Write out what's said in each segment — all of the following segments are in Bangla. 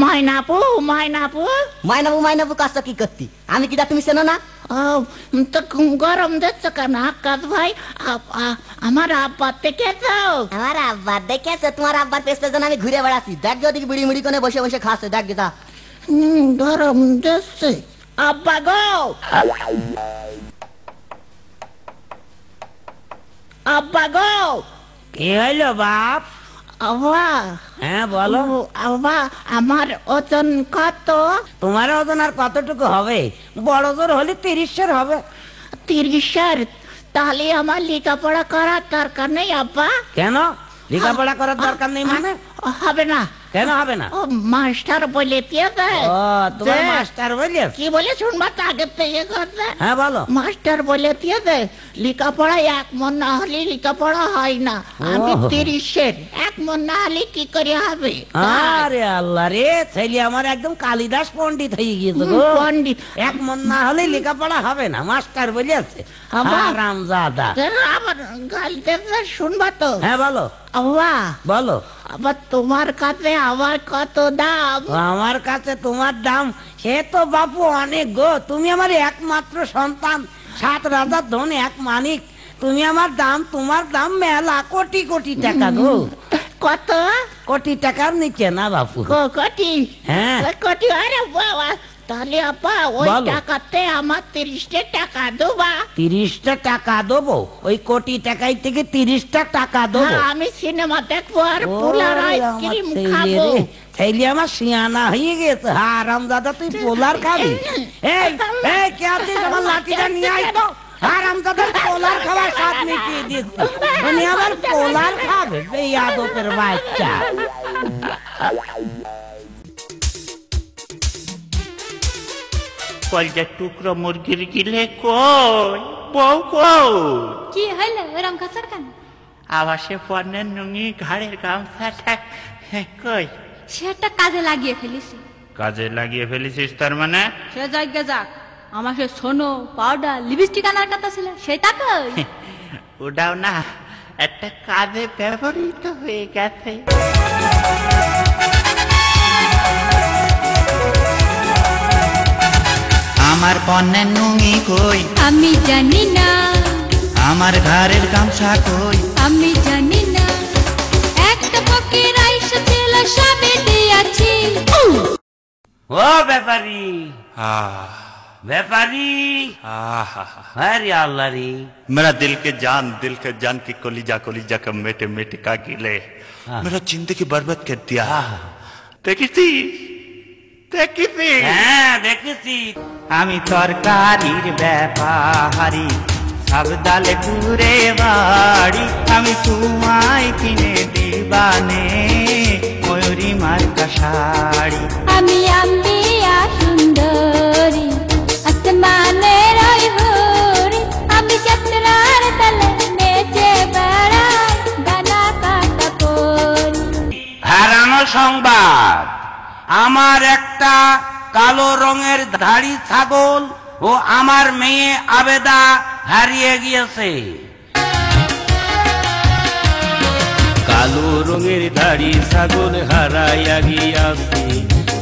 মাইনাপু মাইনাপু মাইনাবু মাইনাবু কাজটা কি করতি? আমি কি তুমি চেনো না? তো গরম দিচ্ছে কেন আকাশ ভাই? আমার আব্বা দেখেছো? আমার আব্বা দেখেছো? তোমার আব্বার পেছ পেছন আমি ঘুরে বেড়াচ্ছি। দেখ যদি বিড়ি মুড়ি করে বসে বসে খাচ্ছে, দেখ গেতা। গরম দিচ্ছে আব্বা গো, আব্বা গো। কি হইলো বাপ? আব্বা। হ্যাঁ বলো। আব্বা আমার ওজন কত? তোমার ওজন আর কতটুকু হবে? বড় জোর হলে 30 হবে। 30? তাহলে আমার লেখাপড়া করার দরকার নেই আব্বা? কেন লেখাপড়া করার দরকার নেই মানে? হবে না। কেন হবে না? ও মাস্টার বলে দিয়েছে। ও তোমার মাস্টার বলে কি বলে শুনবা তো আগে থেকে করতে। হ্যাঁ বলো। মাস্টার বলে দিয়েছে লেখাপড়া 1 মন না হলে লেখাপড়া হয় না। আমি 30-এর 1 মন না হলে কি করে হবে? আরে আল্লাহ রে, ছেলে আমার একদম কালিদাস পণ্ডিত হয়ে গিয়েছে গো। পণ্ডিত 1 মন না হলে লেখাপড়া হবে না, মাস্টার বলেছে। হারামজাদা। আবার গালতে শুনবা তো। হ্যাঁ বলো। আব্বা বলো। আবার তোমার কাছে আমার কত দাম? আমার কাছে তোমার দাম সে তো বাপু অনেক গো। তুমি আমার একমাত্র সন্তান, 7 রাজার ধন 1 মানিক। তুমি আমার দাম, তোমার দাম মেলা কোটি কোটি টাকা গো। কত? কোটি টাকার নিচে না বাপু। কোটি? হ্যাঁ কোটি। আরে বাবা, তাহলে আপা ওই টাকাতে আমার 30টা টাকা দেবা? 30টা টাকা দেবো? ওই কোটি টাকাই থেকে 30টা টাকা দেবো? আমি সিনেমা দেখবো আর পোলার আইসক্রিম খাবো। ছেলে আমার সিয়ানা হয়ে গেছে। হারামজাদা তুই পোলার খাবি? এই এই কে আছিস? আমার লাঠিটা নিয়ে আই তো। হারামজাদার পোলার খাওয়ার স্বাদ মিটিয়ে দিচ্ছে। উনি আবার পোলার খাবে? এই আদপের বাচ্চা। কলজার টুকরো মুরগির গিলে কই বউ কই? কি হইলো ওরম কাছার কেন? আবাসে পণ্যের নুঙ্গি ঘাড়ের গামছাটা কই? সেটা কাজে লাগিয়ে ফেলিছি। কাজে লাগিয়ে ফেলেছিস তার মানে? সে জায়গা যাক, আমাকে সোনো পাউডার লিপস্টিক আনার কথা ছিল, সেটা কই? ওটাও না, একটা কাজে ব্যবহৃত হয়ে গেছে। আমার পণ্যের নুঙ্গি কই? আমি জানি না। আমার ঘাড়ের গামছা কই? আমি জানি না। একটা ফকির আইসা ছিল সবে দিয়াছি। ও ব্যাপারী, ব্যাপারী। আরে আল্লাহ রে, मेरा दिल के जान की कलीजा कलीजा का मेटे मेटे का गिले मेरा जिंदगी बर्बाद कर दिया। देखी হ্যাঁ দেখেছি। আমি তরকারির ব্যাপারী, সব ডালে ঘুরে বাড়ি। আমি তোমায় কিনে দিবানে ময়ূরী মার্কা শাড়ি। আমি আম্বিয়া সুন্দরী, আসমানের ওই হরি। আমি যাত্রার তালে নেচে বেড়াই, গানা কাটা করি। হারানো সংবাদ, আমার একটা কালো রঙের ধাড়ি ছাগল ও আমার মেয়ে আবেদা হারিয়ে গিয়েছে। কালো রঙের ধাড়ি ছাগল হারাইয়া গিয়াছে,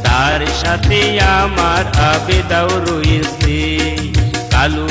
তার সাথে আমার আবেদাও রয়েছে। কালো